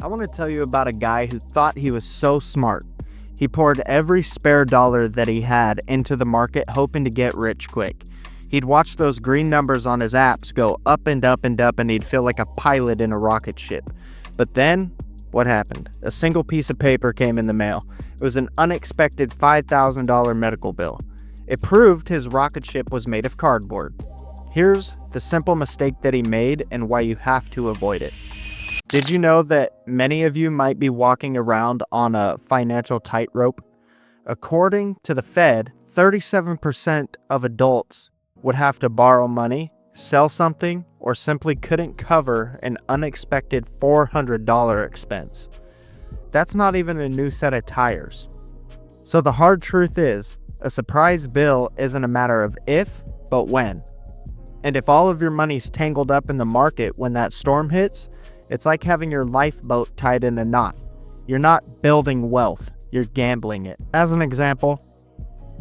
I want to tell you about a guy who thought he was so smart. He poured every spare dollar that he had into the market hoping to get rich quick. He'd watch those green numbers on his apps go up and up and up, and he'd feel like a pilot in a rocket ship. But then, what happened? A single piece of paper came in the mail. It was an unexpected $5,000 medical bill. It proved his rocket ship was made of cardboard. Here's the simple mistake that he made and why you have to avoid it. Did you know that many of you might be walking around on a financial tightrope? According to the Fed, 37% of adults would have to borrow money, sell something, or simply couldn't cover an unexpected $400 expense. That's not even a new set of tires. So the hard truth is, a surprise bill isn't a matter of if, but when. And if all of your money's tangled up in the market when that storm hits, it's like having your lifeboat tied in a knot. You're not building wealth, you're gambling it. As an example,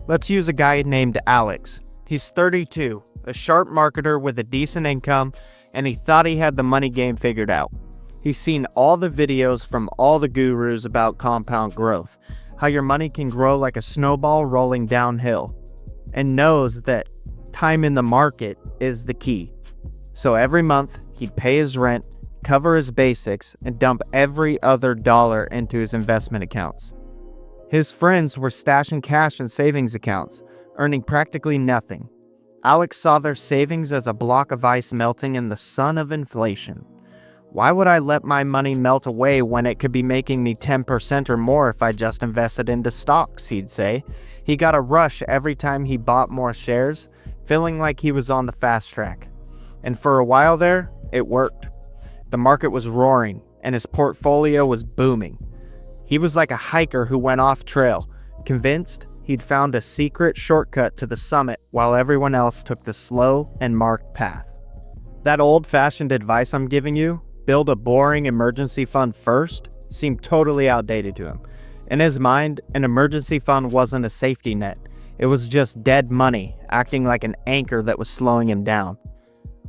let's use a guy named Alex. He's 32, a sharp marketer with a decent income, and he thought he had the money game figured out. He's seen all the videos from all the gurus about compound growth, how your money can grow like a snowball rolling downhill, and knows that time in the market is the key. So every month, he'd pay his rent, cover his basics, and dump every other dollar into his investment accounts. His friends were stashing cash in savings accounts, earning practically nothing. Alex saw their savings as a block of ice melting in the sun of inflation. Why would I let my money melt away when it could be making me 10% or more if I just invested into stocks, he'd say. He got a rush every time he bought more shares, feeling like he was on the fast track. And for a while there, it worked. The market was roaring, and his portfolio was booming. He was like a hiker who went off trail, convinced he'd found a secret shortcut to the summit while everyone else took the slow and marked path. That old-fashioned advice I'm giving you, build a boring emergency fund first, seemed totally outdated to him. In his mind, an emergency fund wasn't a safety net. It was just dead money, acting like an anchor that was slowing him down.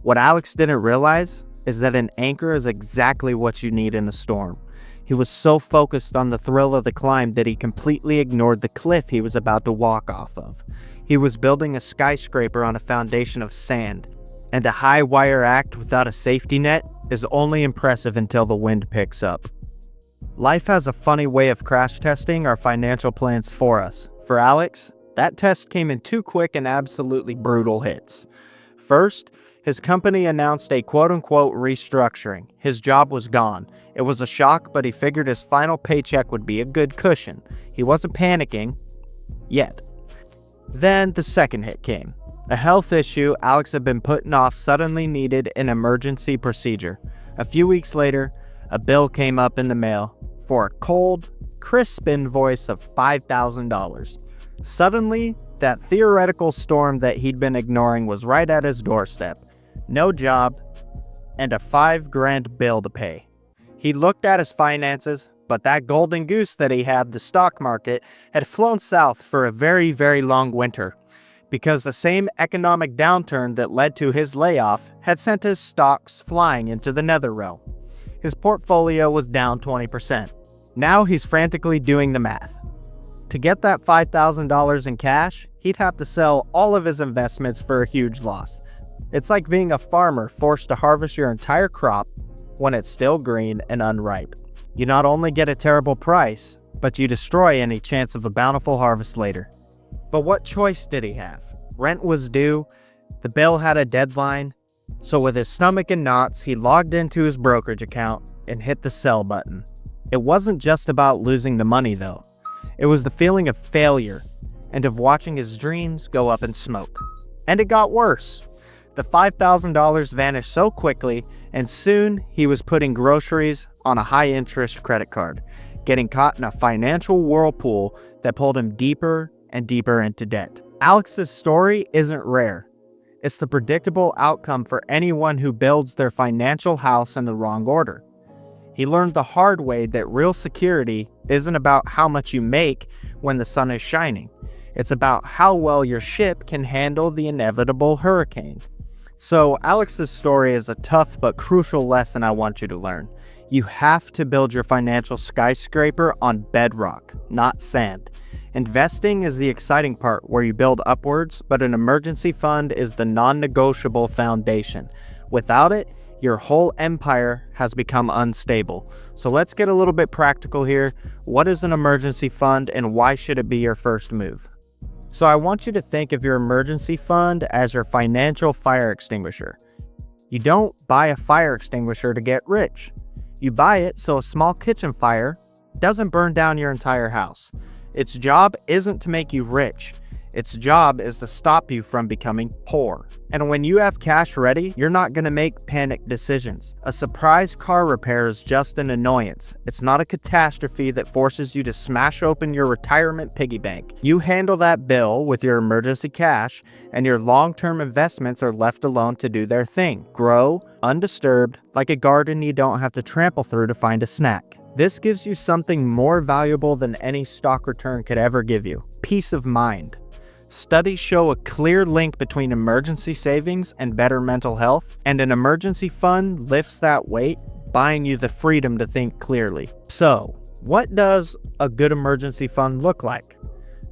What Alex didn't realize is that an anchor is exactly what you need in a storm. He was so focused on the thrill of the climb that he completely ignored the cliff he was about to walk off of. He was building a skyscraper on a foundation of sand, and a high wire act without a safety net is only impressive until the wind picks up. Life has a funny way of crash testing our financial plans for us. For Alex, that test came in two quick and absolutely brutal hits. First, his company announced a quote-unquote restructuring. His job was gone. It was a shock, but he figured his final paycheck would be a good cushion. He wasn't panicking yet. Then the second hit came. A health issue Alex had been putting off suddenly needed an emergency procedure. A few weeks later, a bill came up in the mail for a cold, crisp invoice of $5,000. Suddenly, that theoretical storm that he'd been ignoring was right at his doorstep. No job, and a $5,000 bill to pay. He looked at his finances, but that golden goose that he had, the stock market, had flown south for a very, very long winter, because the same economic downturn that led to his layoff had sent his stocks flying into the netherrealm. His portfolio was down 20%. Now he's frantically doing the math. To get that $5,000 in cash, he'd have to sell all of his investments for a huge loss. It's like being a farmer forced to harvest your entire crop when it's still green and unripe. You not only get a terrible price, but you destroy any chance of a bountiful harvest later. But what choice did he have? Rent was due, the bill had a deadline, so with his stomach in knots, he logged into his brokerage account and hit the sell button. It wasn't just about losing the money though. It was the feeling of failure and of watching his dreams go up in smoke. And it got worse. The $5,000 vanished so quickly, and soon he was putting groceries on a high-interest credit card, getting caught in a financial whirlpool that pulled him deeper and deeper into debt. Alex's story isn't rare. It's the predictable outcome for anyone who builds their financial house in the wrong order. He learned the hard way that real security isn't about how much you make when the sun is shining. It's about how well your ship can handle the inevitable hurricane. So Alex's story is a tough but crucial lesson I want you to learn. You have to build your financial skyscraper on bedrock, not sand. Investing is the exciting part where you build upwards, but an emergency fund is the non-negotiable foundation. Without it, your whole empire has become unstable. So let's get a little bit practical here. What is an emergency fund and why should it be your first move? So I want you to think of your emergency fund as your financial fire extinguisher. You don't buy a fire extinguisher to get rich. You buy it so a small kitchen fire doesn't burn down your entire house. Its job isn't to make you rich. Its job is to stop you from becoming poor. And when you have cash ready, you're not going to make panic decisions. A surprise car repair is just an annoyance. It's not a catastrophe that forces you to smash open your retirement piggy bank. You handle that bill with your emergency cash, and your long-term investments are left alone to do their thing. Grow, undisturbed, like a garden you don't have to trample through to find a snack. This gives you something more valuable than any stock return could ever give you: peace of mind. Studies show a clear link between emergency savings and better mental health, and an emergency fund lifts that weight, buying you the freedom to think clearly. So, what does a good emergency fund look like?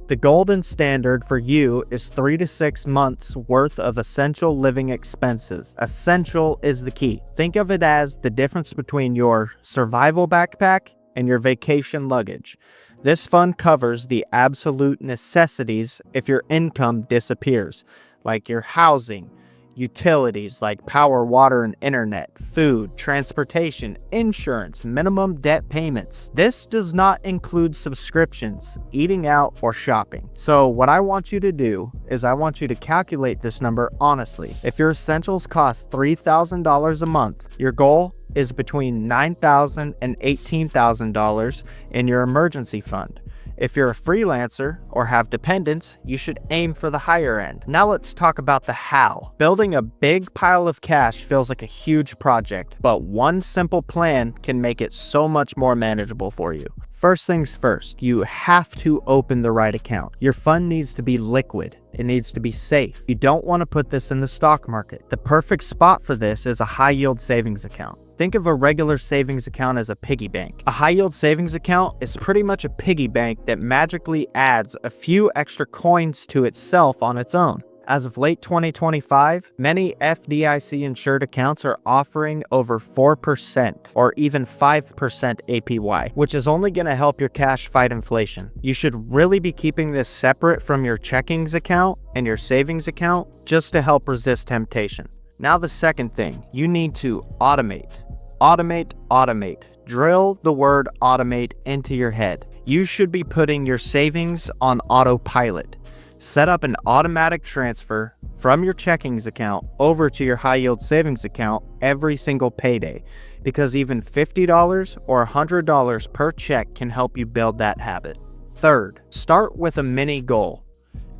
The golden standard for you is 3 to 6 months worth of essential living expenses. Essential is the key. Think of it as the difference between your survival backpack and your vacation luggage. This fund covers the absolute necessities if your income disappears, like your housing, utilities like power, water, and internet, food, transportation, insurance, minimum debt payments. This does not include subscriptions, eating out, or shopping. So what I want you to do is I want you to calculate this number honestly. If your essentials cost $3,000 a month, your goal is between $9,000 and $18,000 in your emergency fund. If you're a freelancer or have dependents, you should aim for the higher end. Now let's talk about the how. Building a big pile of cash feels like a huge project, but one simple plan can make it so much more manageable for you. First things first, you have to open the right account. Your fund needs to be liquid. It needs to be safe. You don't want to put this in the stock market. The perfect spot for this is a high-yield savings account. Think of a regular savings account as a piggy bank. A high-yield savings account is pretty much a piggy bank that magically adds a few extra coins to itself on its own. As of late 2025, many FDIC insured accounts are offering over 4% or even 5% APY, which is only going to help your cash fight inflation. You should really be keeping this separate from your checkings account and your savings account just to help resist temptation. Now the second thing, you need to automate. Automate. Drill the word automate into your head. You should be putting your savings on autopilot. Set up an automatic transfer from your checkings account over to your high-yield savings account every single payday, because even $50 or $100 per check can help you build that habit. Third, start with a mini goal.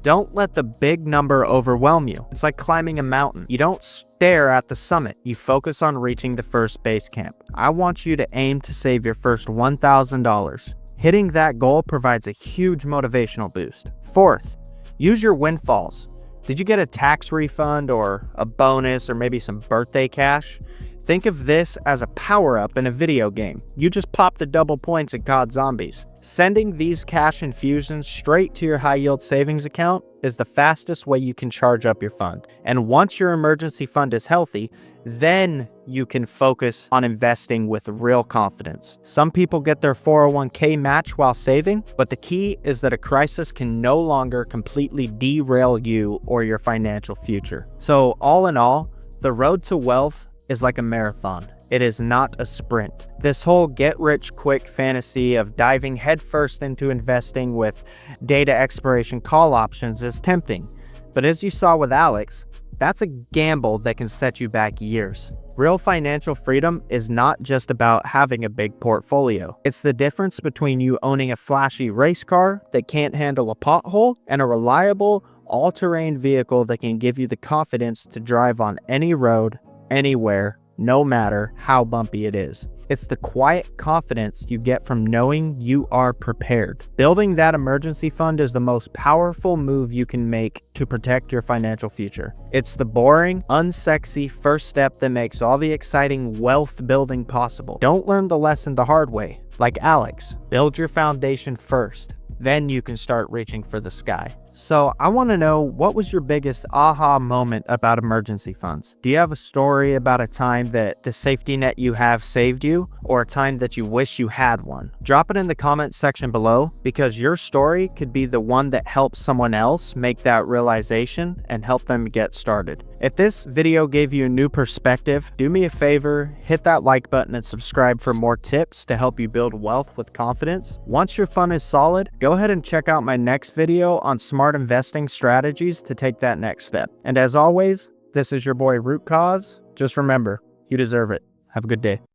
Don't let the big number overwhelm you. It's like climbing a mountain. You don't stare at the summit. You focus on reaching the first base camp. I want you to aim to save your first $1,000. Hitting that goal provides a huge motivational boost. Fourth, use your windfalls. Did you get a tax refund or a bonus or maybe some birthday cash? Think of this as a power-up in a video game. You just popped the double points at COD Zombies. Sending these cash infusions straight to your high-yield savings account is the fastest way you can charge up your fund. And once your emergency fund is healthy, then you can focus on investing with real confidence. Some people get their 401k match while saving, but the key is that a crisis can no longer completely derail you or your financial future. So all in all, the road to wealth is like a marathon. It is not a sprint. This whole get-rich-quick fantasy of diving headfirst into investing with data expiration call options is tempting. But as you saw with Alex, that's a gamble that can set you back years. Real financial freedom is not just about having a big portfolio. It's the difference between you owning a flashy race car that can't handle a pothole and a reliable, all-terrain vehicle that can give you the confidence to drive on any road, anywhere, no matter how bumpy it is. It's the quiet confidence you get from knowing you are prepared. Building that emergency fund is the most powerful move you can make to protect your financial future. It's the boring, unsexy first step that makes all the exciting wealth building possible. Don't learn the lesson the hard way. Like Alex, build your foundation first. Then you can start reaching for the sky. So I want to know, what was your biggest aha moment about emergency funds? Do you have a story about a time that the safety net you have saved you, or a time that you wish you had one? Drop it in the comment section below, because your story could be the one that helps someone else make that realization and help them get started. If this video gave you a new perspective, do me a favor, hit that like button and subscribe for more tips to help you build wealth with confidence. Once your fund is solid, go ahead and check out my next video on smart investing strategies to take that next step. And as always, this is your boy Root Cause. Just remember, you deserve it. Have a good day.